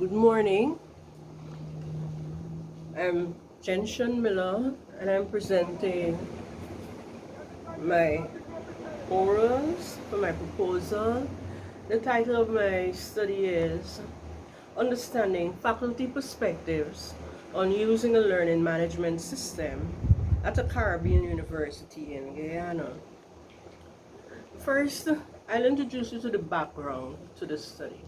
Good morning. I'm Gentian Miller and I'm presenting my orals for my proposal. The title of my study is Understanding Faculty Perspectives on Using a Learning Management System at a Caribbean University in Guyana. First, I'll introduce you to the background to the study.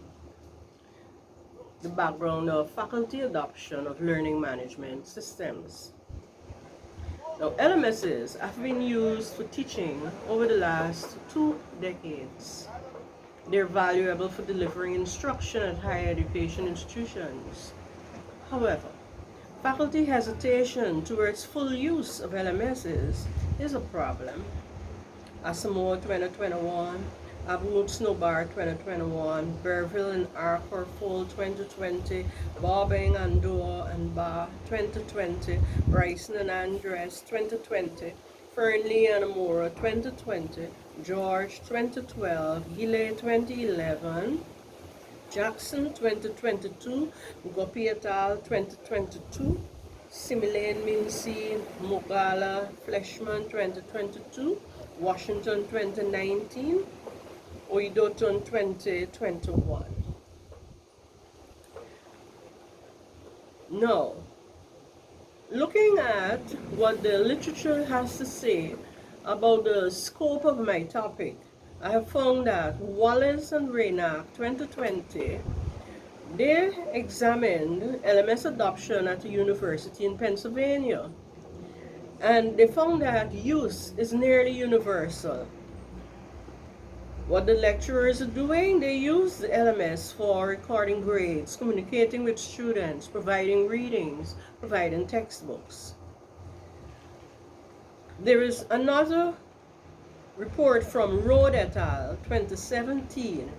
The background of faculty adoption of learning management systems. Now, LMSs have been used for teaching over the last 2 decades. They're valuable for delivering instruction at higher education institutions. However, faculty hesitation towards full use of LMSs is a problem. Asamoah 2021, Abu Snowbar 2021, Berville and Arthur Full 2020, Bobbing and Doe and Ba 2020, Bryson and Andres 2020, Fernley and Amora 2020, George 2012, Gile 2011, Jackson 2022, Gopi et al. 2022, Similane Mincy, Mogala, Fleshman 2022, Washington 2019, Oidoton 2021. Now, looking at what the literature has to say about the scope of my topic, I have found that Wallace and Raynack 2020, they examined LMS adoption at a university in Pennsylvania. And they found that use is nearly universal. What the lecturers are doing, they use the LMS for recording grades, communicating with students, providing readings, providing textbooks. There is another report from Rode et al. 2017.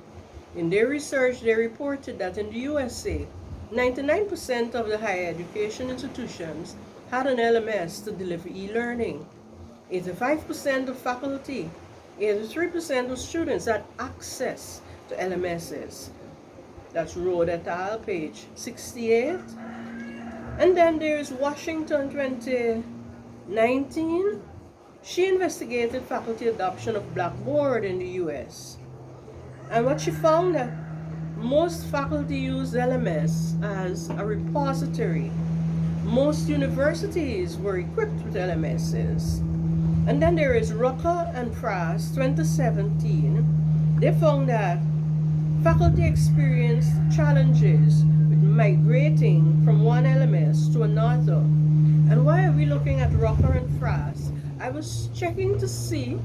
In their research, they reported that in the USA, 99% of the higher education institutions had an LMS to deliver e-learning. 85% of faculty, 83% of students had access to LMSs. That's Rode et al., page 68. And then there's Washington 2019. She investigated faculty adoption of Blackboard in the US. And what she found that most faculty use LMS as a repository. Most universities were equipped with LMSs. And then there is Rucker and Frass 2017. They found that faculty experienced challenges with migrating from one LMS to another. And why are we looking at Rucker and Frass? I was checking to see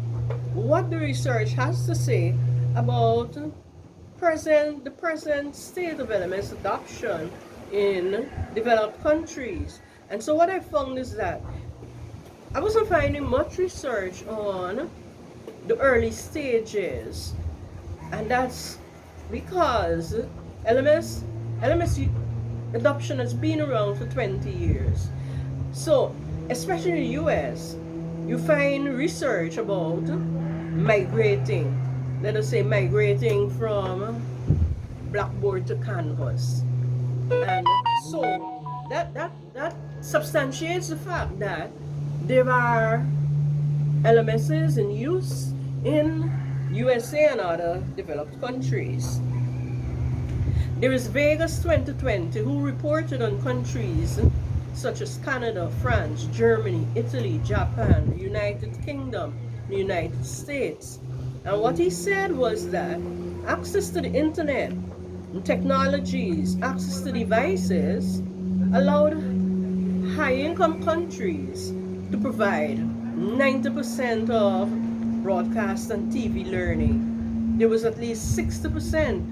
what the research has to say about the present state of LMS adoption in developed countries. And so what I found is that I wasn't finding much research on the early stages, and that's because LMS adoption has been around for 20 years. So, especially in the US, you find research about migrating, let us say migrating from Blackboard to Canvas. And so that substantiates the fact that there are LMSs in use in USA and other developed countries. There is Vegas 2020, who reported on countries such as Canada, France, Germany, Italy, Japan, the United Kingdom, the United States. And what he said was that access to the internet and technologies, access to devices, allowed high-income countries to provide 90% of broadcast and TV learning. There was at least 60%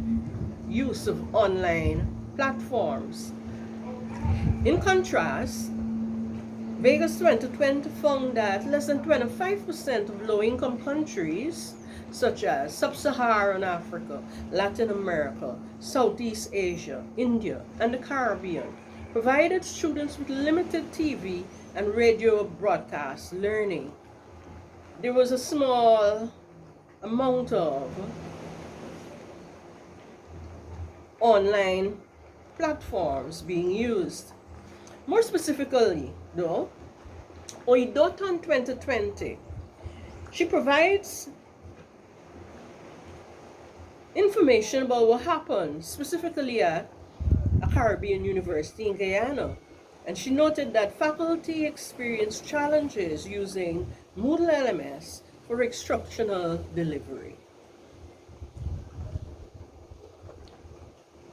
use of online platforms. In contrast, Vegas 2020 found that less than 25% of low-income countries, such as Sub-Saharan Africa, Latin America, Southeast Asia, India, and the Caribbean, provided students with limited TV and radio broadcast learning. There was a small amount of online platforms being used. More specifically, though, Oidoton 2020, she provides information about what happened specifically at a Caribbean university in Guyana. And she noted that faculty experienced challenges using Moodle LMS for instructional delivery.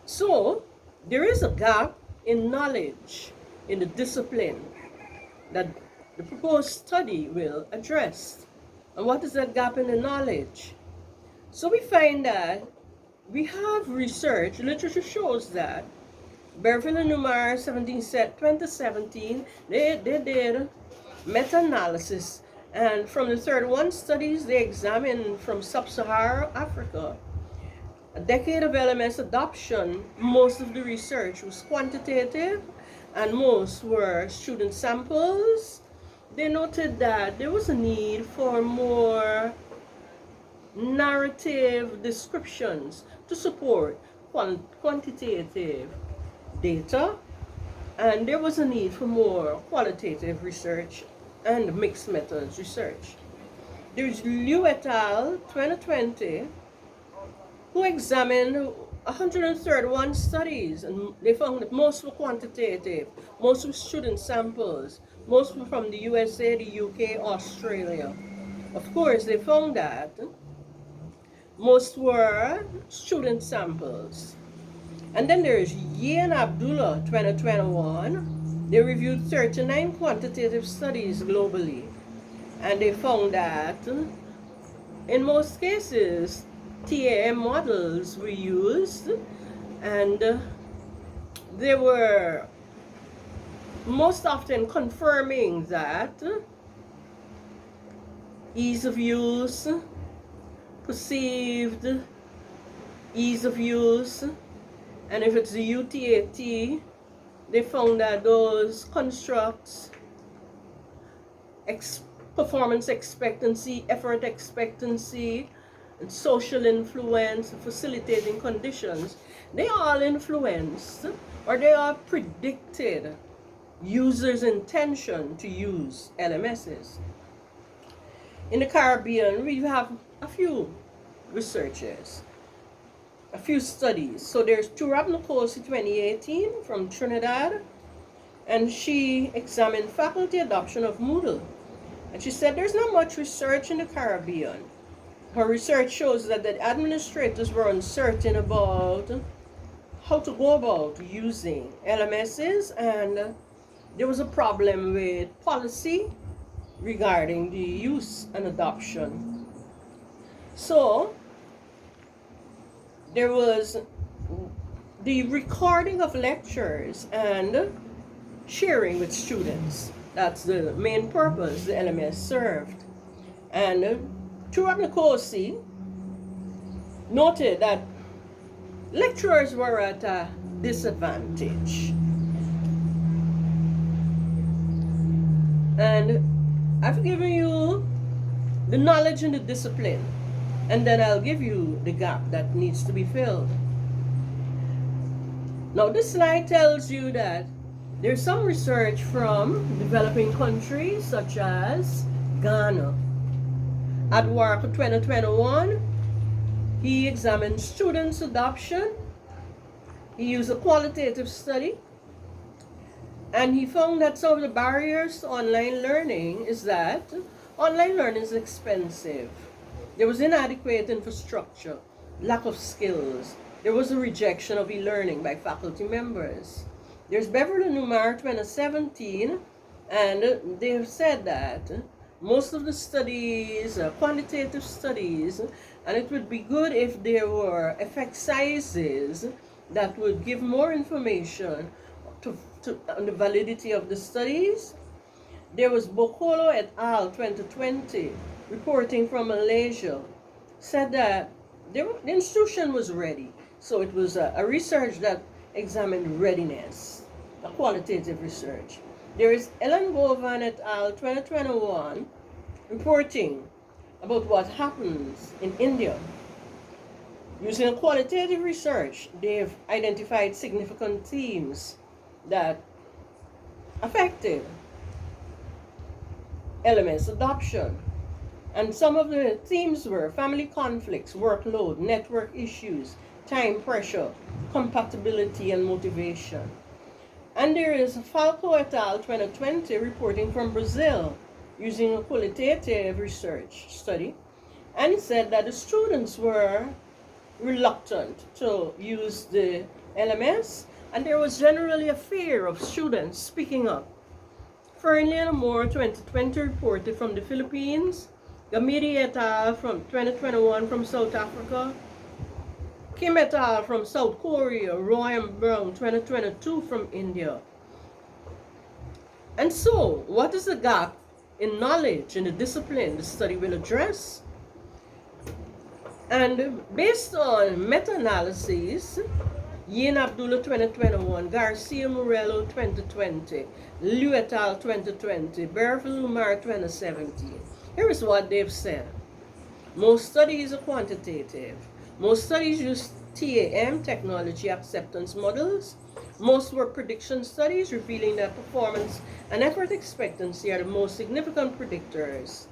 So, there is a gap in knowledge in the discipline that the proposed study will address. And what is that gap in the knowledge? So we find that we have research, literature shows that Berville and Numar 2017, they did meta-analysis, and from the 31 studies they examined from sub-Saharan Africa, a decade of LMS adoption, most of the research was quantitative and most were student samples. They noted that there was a need for more narrative descriptions to support quantitative data, and there was a need for more qualitative research and mixed methods research. There's Liu et al. 2020, who examined 131 studies, and they found that most were quantitative, most were student samples, most were from the USA, the UK, Australia. Of course, they found that most were student samples. And then there's Ye and Abdullah 2021. They reviewed 39 quantitative studies globally, and they found that in most cases TAM models were used, and they were most often confirming that ease of use, perceived ease of use, and if it's the UTAT, they found that those constructs, performance expectancy, effort expectancy, and social influence, facilitating conditions, they all influenced or they all predicted users' intention to use LMSs. In the Caribbean, we have a few researchers, a few studies. So there's Turab Nkosi 2018 from Trinidad, and she examined faculty adoption of Moodle. And she said there's not much research in the Caribbean. Her research shows that the administrators were uncertain about how to go about using LMSs, and there was a problem with policy regarding the use and adoption. So there was the recording of lectures and sharing with students. That's the main purpose the LMS served. And Turab Nkosi noted that lecturers were at a disadvantage. And I've given you the knowledge and the discipline, and then I'll give you the gap that needs to be filled. Now this slide tells you that there's some research from developing countries such as Ghana. Adwark 2021, he examined students' adoption. He used a qualitative study, and he found that some of the barriers to online learning is that online learning is expensive. There was inadequate infrastructure, lack of skills. There was a rejection of e-learning by faculty members. There's Beverly Numar 2017, and they have said that most of the studies, quantitative studies, and it would be good if there were effect sizes that would give more information on the validity of the studies. There was Bokolo et al. 2020, reporting from Malaysia, said that the institution was ready. So it was a research that examined readiness, a qualitative research. There is Ellen Govan et al. 2021, reporting about what happens in India. Using qualitative research, they've identified significant themes that affected LMS adoption. And some of the themes were family conflicts, workload, network issues, time pressure, compatibility, and motivation. And there is Falco et al. 2020 reporting from Brazil using a qualitative research study, and it said that the students were reluctant to use the LMS, and there was generally a fear of students speaking up. Fernley and Moore 2020 reported from the Philippines, Gamidi et al. From 2021 from South Africa, Kim et al. From South Korea, Roy and Brown 2022 from India. And so, what is the gap in knowledge in the discipline the study will address? And based on meta-analyses, Yin Abdullah 2021, Garcia Morello 2020, Liu et al. 2020, Berville Umar 2017, here is what they've said. Most studies are quantitative. Most studies use TAM, technology acceptance models. Most were prediction studies, revealing that performance and effort expectancy are the most significant predictors.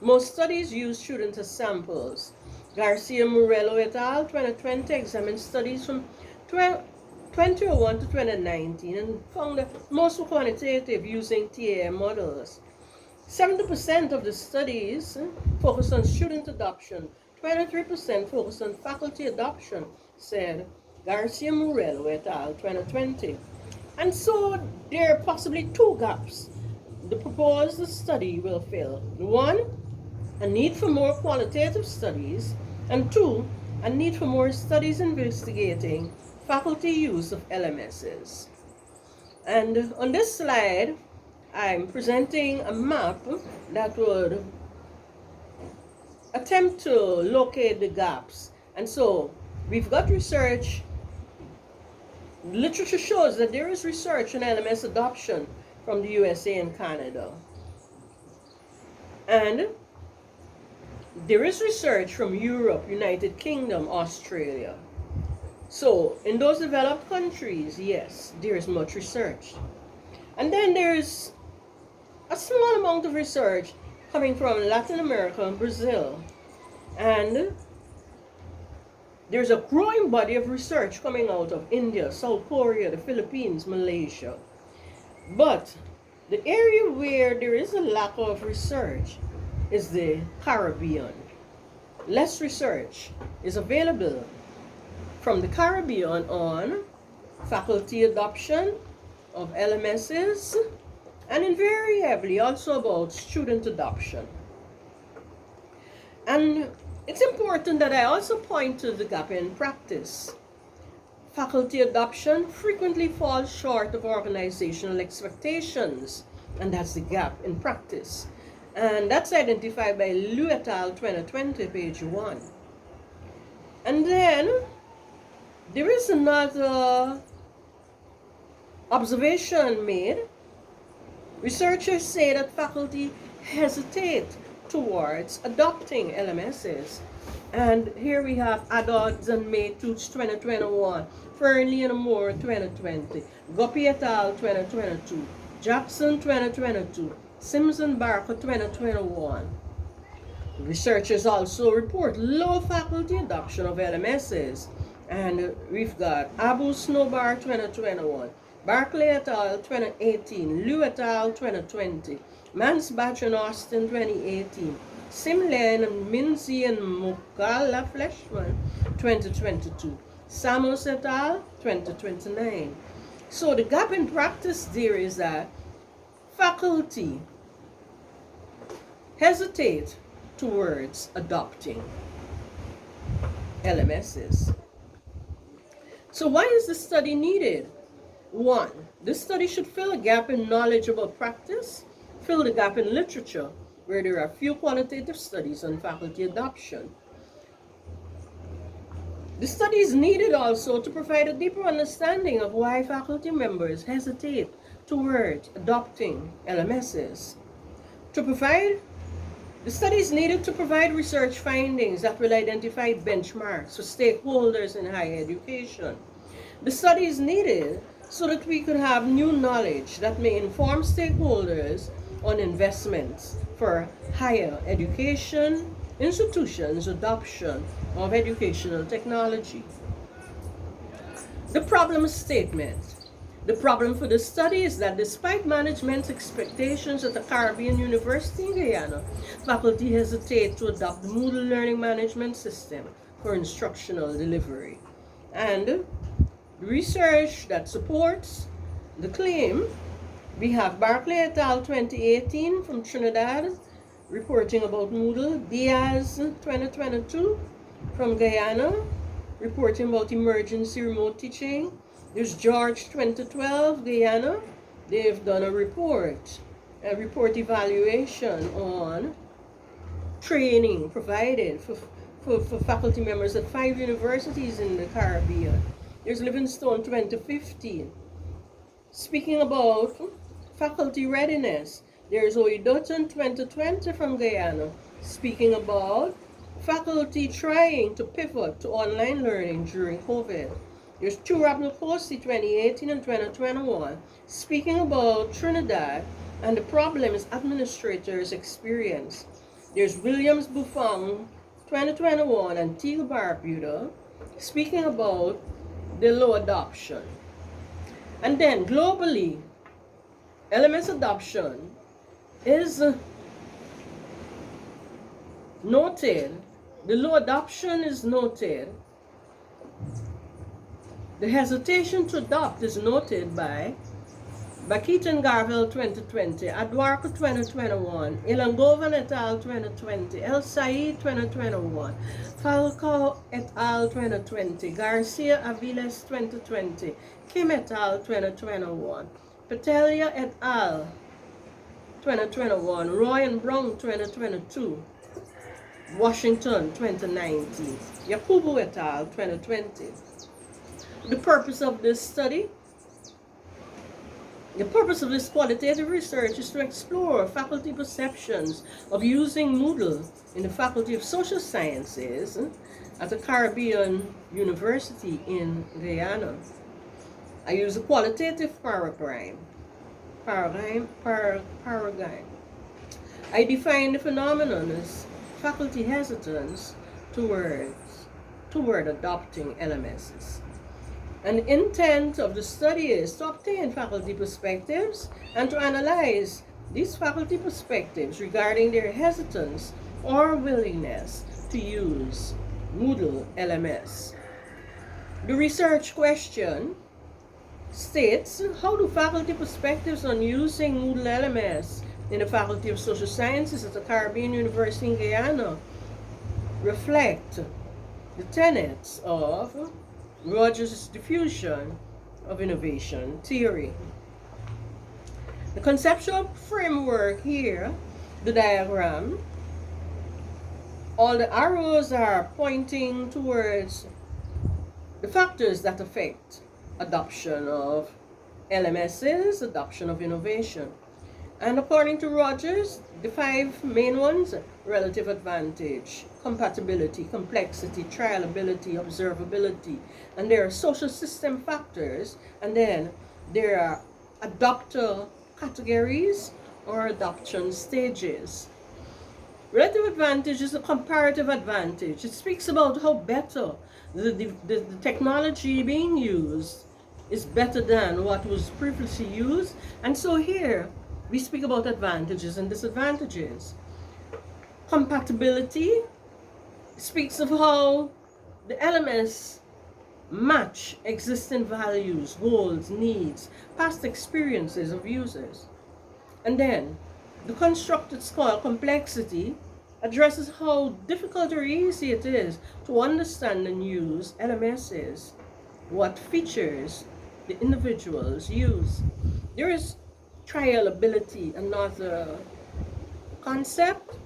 Most studies use students as samples. Garcia Morello et al. 2020 examined studies from 2001 to 2019 and found that most were quantitative using TAM models. 70% of the studies focused on student adoption, 23% focused on faculty adoption, said Garcia Morello et al. 2020. And so there are possibly two gaps the proposed study will fill. One, a need for more qualitative studies, and two, a need for more studies investigating faculty use of LMSs. And on this slide, I'm presenting a map that would attempt to locate the gaps. And so we've got research. Literature shows that there is research on LMS adoption from the USA and Canada. And there is research from Europe, United Kingdom, Australia. So in those developed countries, yes, there is much research. And then there's a small amount of research coming from Latin America and Brazil. And there's a growing body of research coming out of India, South Korea, the Philippines, Malaysia. But the area where there is a lack of research is the Caribbean. Less research is available from the Caribbean on faculty adoption of LMSs, and invariably also about student adoption. And it's important that I also point to the gap in practice. Faculty adoption frequently falls short of organizational expectations, and that's the gap in practice. And that's identified by Liu et al. 2020, page 1. And then there is another observation made. Researchers say that faculty hesitate towards adopting LMSs. And here we have Adolph and May Toots 2021, Fernley and Moore 2020, Guppy et al. 2022, Jackson 2022, Simpson Barker 2021. Researchers also report low faculty adoption of LMSs. And we've got Abu Snowbar 2021, Barclay et al. 2018, Liu et al. 2020, Mansbach and Austin 2018, Simlen and Minzy and Mukala Fleshman 2022, Samos et al. 2029. So the gap in practice there is that faculty hesitate towards adopting LMSs. So why is the study needed? One, this study should fill a gap in knowledge about practice, fill the gap in literature, where there are few qualitative studies on faculty adoption. The study is needed also to provide a deeper understanding of why faculty members hesitate toward adopting LMSs, to provide The study is needed to provide research findings that will identify benchmarks for stakeholders in higher education. The study is needed so that we could have new knowledge that may inform stakeholders on investments for higher education institutions' adoption of educational technology. The problem statement. The problem for the study is that despite management's expectations at the Caribbean University in Guyana, faculty hesitate to adopt the Moodle learning management system for instructional delivery. And research that supports the claim, we have Barclay et al. 2018 from Trinidad, reporting about Moodle, Diaz 2022 from Guyana, reporting about emergency remote teaching. There's George 2012, Guyana. They've done a report evaluation on training provided for faculty members at 5 universities in the Caribbean. There's Livingstone 2015. Speaking about faculty readiness, there's Oedoton 2020 from Guyana, speaking about faculty trying to pivot to online learning during COVID. There's Churabnukosi 2018 and 2021, speaking about Trinidad and the problems administrators experience. There's Williams Buffon 2021 and Teal Barbuda, speaking about the low adoption. And then globally, LMS adoption is noted. The low adoption is noted. The hesitation to adopt is noted by Bakitan Garvel 2020, Adwarko 2021, Ilangovan et al. 2020, El Said 2021, Falco et al. 2020, Garcia Aviles 2020, Kim et al. 2021, Petelia et al. 2021, Roy and Brown 2022, Washington 2019, Yakubu et al. 2020. The purpose of this study, the purpose of this qualitative research is to explore faculty perceptions of using Moodle in the Faculty of Social Sciences at the Caribbean University in Guyana. I use a qualitative paradigm. I define the phenomenon as faculty hesitance toward adopting LMSs. And the intent of the study is to obtain faculty perspectives and to analyze these faculty perspectives regarding their hesitance or willingness to use Moodle LMS. The research question states, how do faculty perspectives on using Moodle LMS in the Faculty of Social Sciences at the Caribbean University in Guyana reflect the tenets of Rogers' diffusion of innovation theory? The conceptual framework here, the diagram, all the arrows are pointing towards the factors that affect adoption of LMSs, adoption of innovation. And according to Rogers, the 5 main ones: relative advantage, compatibility, complexity, trialability, observability. And there are social system factors, and then there are adopter categories or adoption stages. Relative advantage is a comparative advantage. It speaks about how better the technology being used is better than what was previously used. And so here we speak about advantages and disadvantages. Compatibility speaks of how the LMS match existing values, goals, needs, past experiences of users. And then the construct it's called complexity addresses how difficult or easy it is to understand and use LMSs, what features the individuals use. There is trialability, another concept.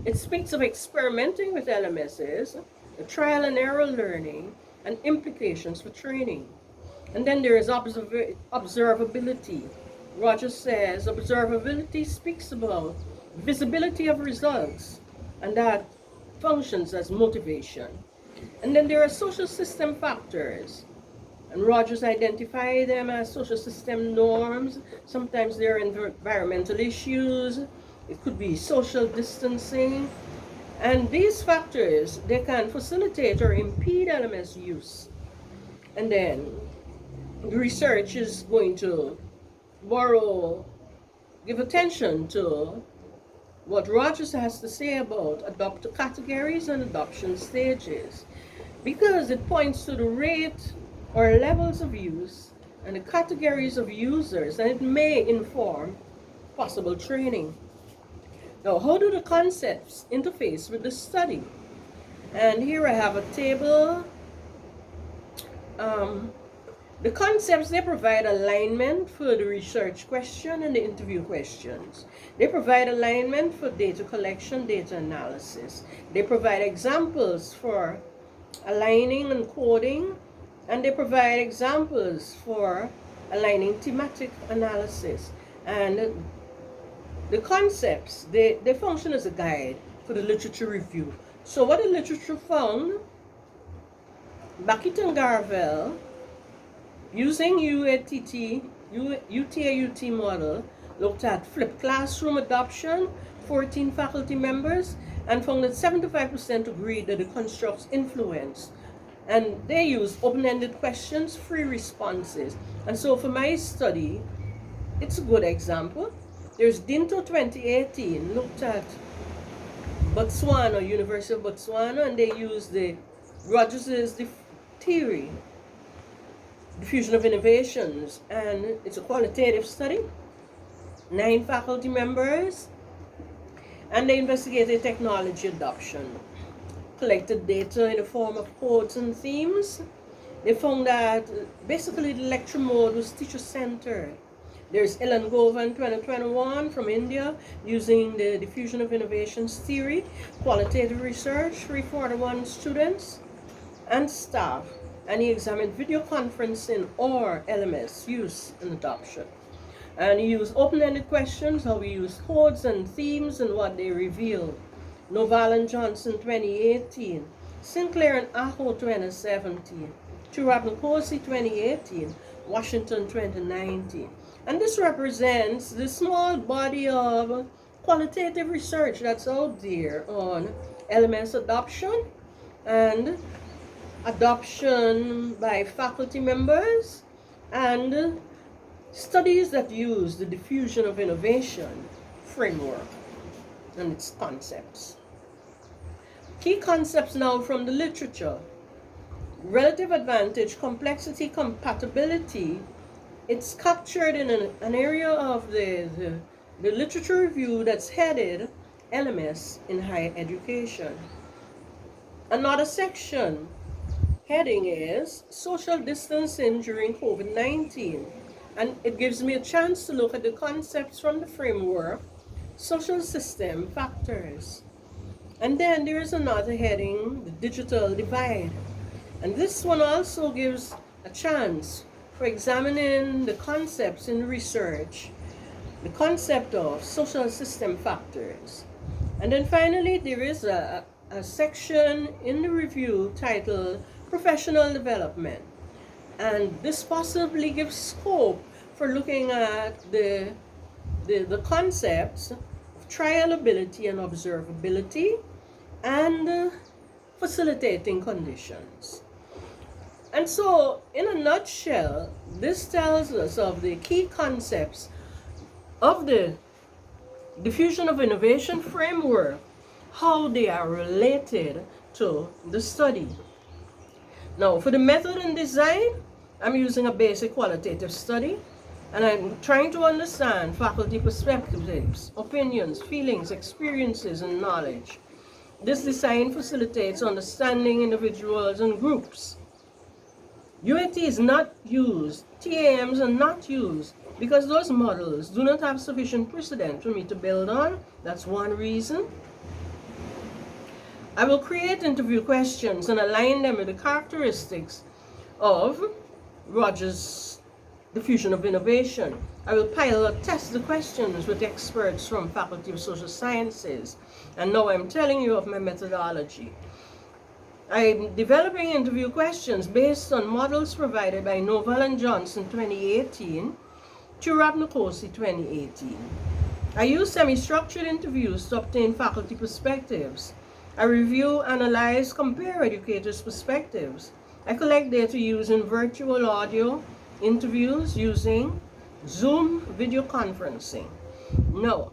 It speaks of experimenting with LMSs, the trial and error learning, and implications for training. And then there is observability. Rogers says observability speaks about visibility of results, and that functions as motivation. And then there are social system factors, and Rogers identified them as social system norms. Sometimes there are environmental issues, it could be social distancing, and these factors, they can facilitate or impede LMS use. And then the research is going to give attention to what Rogers has to say about adopter categories and adoption stages, because it points to the rate or levels of use and the categories of users, and it may inform possible training. Now, how do the concepts interface with the study? And here I have a table. The concepts, they provide alignment for the research question and the interview questions. They provide alignment for data collection, data analysis. They provide examples for aligning and coding, and they provide examples for aligning thematic analysis. And the concepts, they function as a guide for the literature review. So what the literature found, Bucket and Garvell, using UTAUT model, looked at flipped classroom adoption, 14 faculty members, and found that 75% agreed that the constructs influenced. And they used open-ended questions, free responses. And so for my study, it's a good example. There's Dinto 2018, looked at Botswana, University of Botswana, and they used the Rogers' theory, diffusion of innovations, and it's a qualitative study, 9 faculty members, and they investigated technology adoption, collected data in the form of codes and themes. They found that basically the lecture mode was teacher-centered. There's Ellen Govan 2021 from India, using the diffusion of innovations theory, qualitative research, 341 students and staff. And he examined video conferencing or LMS use and adoption. And he used open-ended questions, how we use codes and themes and what they revealed. Noval and Johnson 2018, Sinclair and Aho 2017, Chirapnikosi 2018, Washington 2019. And this represents the small body of qualitative research that's out there on LMS adoption and adoption by faculty members, and studies that use the diffusion of innovation framework and its concepts. Key concepts now from the literature. Relative advantage, complexity, compatibility. It's captured in an area of the literature review that's headed LMS in higher education. Another section heading is social distancing during COVID-19. And it gives me a chance to look at the concepts from the framework, social system factors. And then there is another heading, the digital divide. And this one also gives a chance for examining the concepts in research, the concept of social system factors. And then finally, there is a section in the review titled Professional Development. And this possibly gives scope for looking at the concepts of trialability and observability and facilitating conditions. And so, in a nutshell, this tells us of the key concepts of the diffusion of innovation framework, how they are related to the study. Now, for the method and design, I'm using a basic qualitative study, and I'm trying to understand faculty perspectives, opinions, feelings, experiences, and knowledge. This design facilitates understanding individuals and groups. UAT is not used, TAMs are not used, because those models do not have sufficient precedent for me to build on. That's one reason. I will create interview questions and align them with the characteristics of Rogers' diffusion of innovation. I will pilot test the questions with experts from Faculty of Social Sciences. And now I'm telling you of my methodology. I'm developing interview questions based on models provided by Noval and Johnson 2018 to Rapnakosi 2018. I use semi-structured interviews to obtain faculty perspectives. I review, analyze, compare educators' perspectives. I collect data using virtual audio interviews using Zoom video conferencing. Now,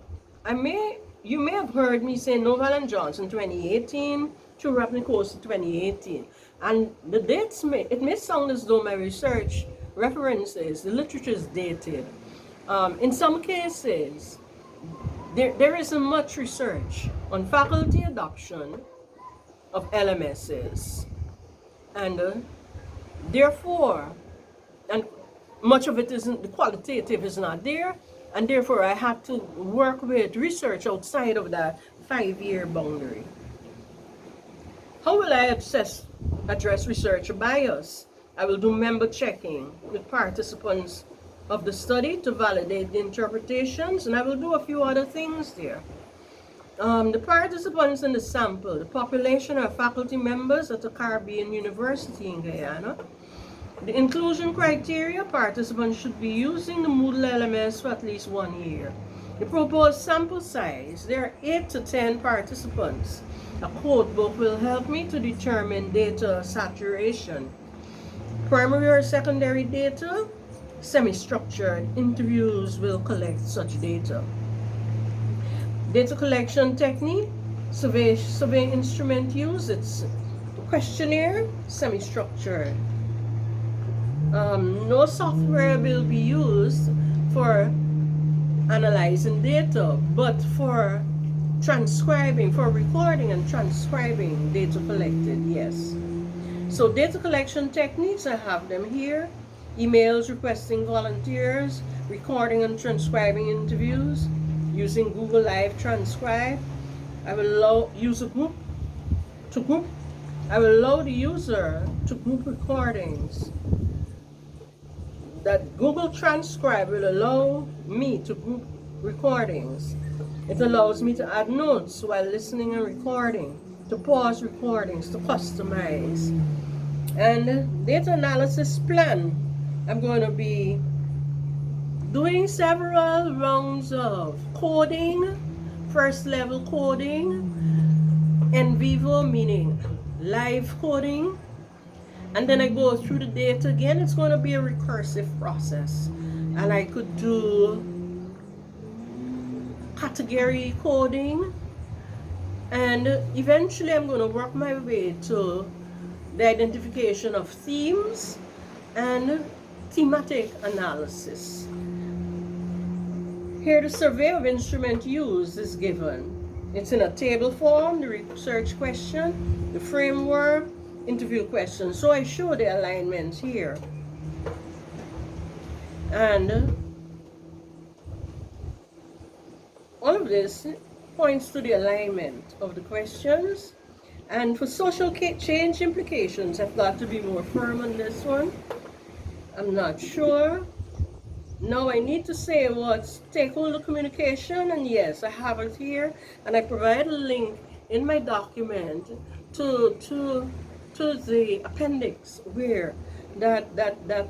you may have heard me say Noval and Johnson 2018 to Rapnakosi 2018. And the dates it may sound as though my research references, the literature is dated. In some cases, there isn't much research on faculty adoption of LMSs. And therefore, and much of it isn't, the qualitative is not there, and therefore I had to work with research outside of that 5-year boundary. How will I address research bias? I will do member checking with participants of the study to validate the interpretations, and I will do a few other things there. The participants in the sample, the population are faculty members at a Caribbean university in Guyana. The inclusion criteria, participants should be using the Moodle LMS for at least 1 year. The proposed sample size, there are 8 to 10 participants. A code book will help me to determine data saturation. Primary or secondary data, semi-structured interviews will collect such data. Data collection technique, survey instrument use, it's questionnaire, semi-structured. No software will be used for analyzing data, but for transcribing, for recording and transcribing data collected, yes. So data collection techniques, I have them here. Emails requesting volunteers, recording and transcribing interviews, using Google Live Transcribe. I will allow user group to group. I will allow the user to group recordings. That Google Transcribe will allow me to group recordings. It allows me to add notes while listening and recording, to pause recordings, to customize. And data analysis plan. I'm going to be doing several rounds of coding, first level coding, en vivo, meaning live coding. And then I go through the data again. It's going to be a recursive process. And I could do category coding. And eventually I'm going to work my way to the identification of themes and thematic analysis. Here the survey of instrument use is given. It's in a table form, the research question, the framework, interview questions. So I show the alignments here. And all of this points to the alignment of the questions. And for social change implications, I've got to be more firm on this one. I'm not sure. Now I need to say what stakeholder communication, and yes, I have it here, and I provide a link in my document to the appendix where that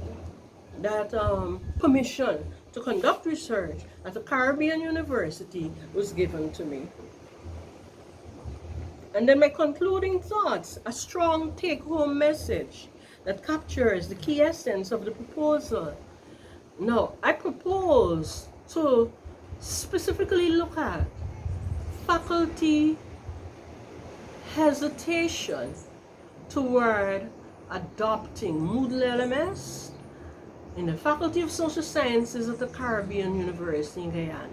permission to conduct research at a Caribbean university was given to me. And then my concluding thoughts, a strong take-home message that captures the key essence of the proposal. Now, I propose to specifically look at faculty hesitation toward adopting Moodle LMS in the Faculty of Social Sciences at the Caribbean University in Guyana.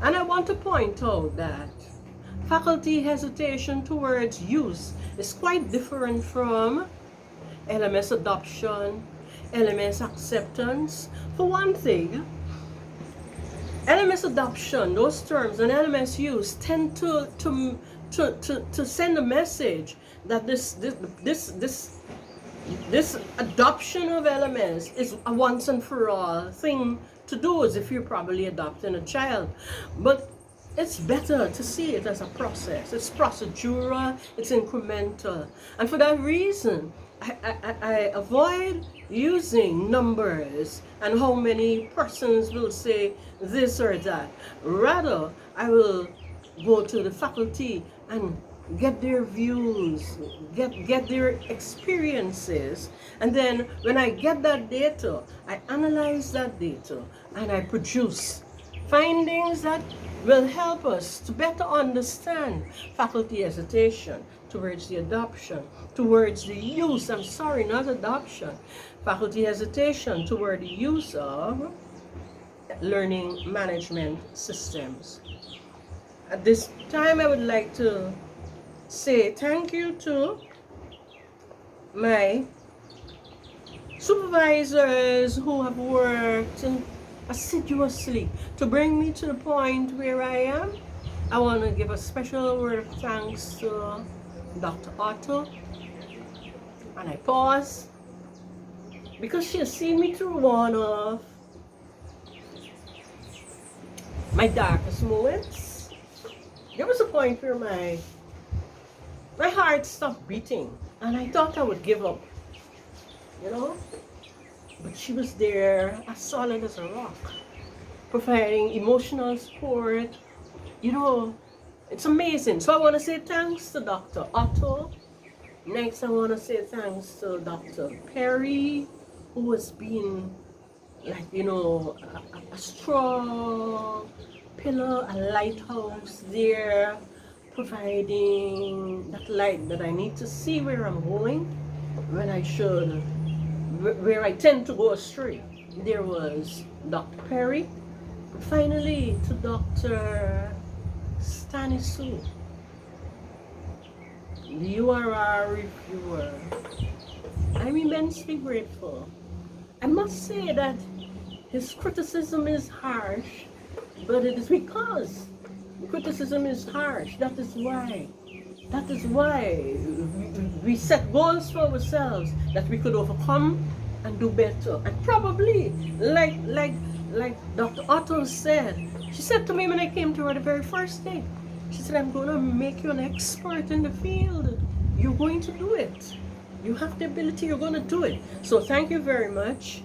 And I want to point out that faculty hesitation towards use is quite different from LMS adoption, LMS acceptance. For one thing, LMS adoption, those terms, and LMS use tend to send a message that this This adoption of LMS is a once and for all thing to do, as if you're probably adopting a child. But it's better to see it as a process. It's procedural, it's incremental. And for that reason, I avoid using numbers and how many persons will say this or that. Rather, I will go to the faculty and get their views, get their experiences, and then when I get that data, I analyze that data and I produce findings that will help us to better understand faculty hesitation towards the adoption, towards the use, I'm sorry, not adoption, faculty hesitation toward the use of learning management systems. At this time, I would like to say thank you to my supervisors who have worked assiduously to bring me to the point where I am. I want to give a special word of thanks to Dr. Otto, and I pause because she has seen me through one of my darkest moments. There was a point where my heart stopped beating and I thought I would give up, you know? But she was there as solid as a rock, providing emotional support. You know, it's amazing. So I want to say thanks to Dr. Otto. Next, I want to say thanks to Dr. Perry, who has been, like, you know, a strong pillar, a lighthouse there, providing that light that I need to see where I'm going, when I should, where I tend to go astray. There was Dr. Perry. Finally, to Dr. Stanisu, the URR reviewer. I'm immensely grateful. I must say that his criticism is harsh, but it is because criticism is harsh. That is why we set goals for ourselves that we could overcome and do better. And probably, like Dr. Otto said, she said to me when I came to her the very first day, she said, I'm going to make you an expert in the field. You're going to do it. You have the ability, you're going to do it. So thank you very much.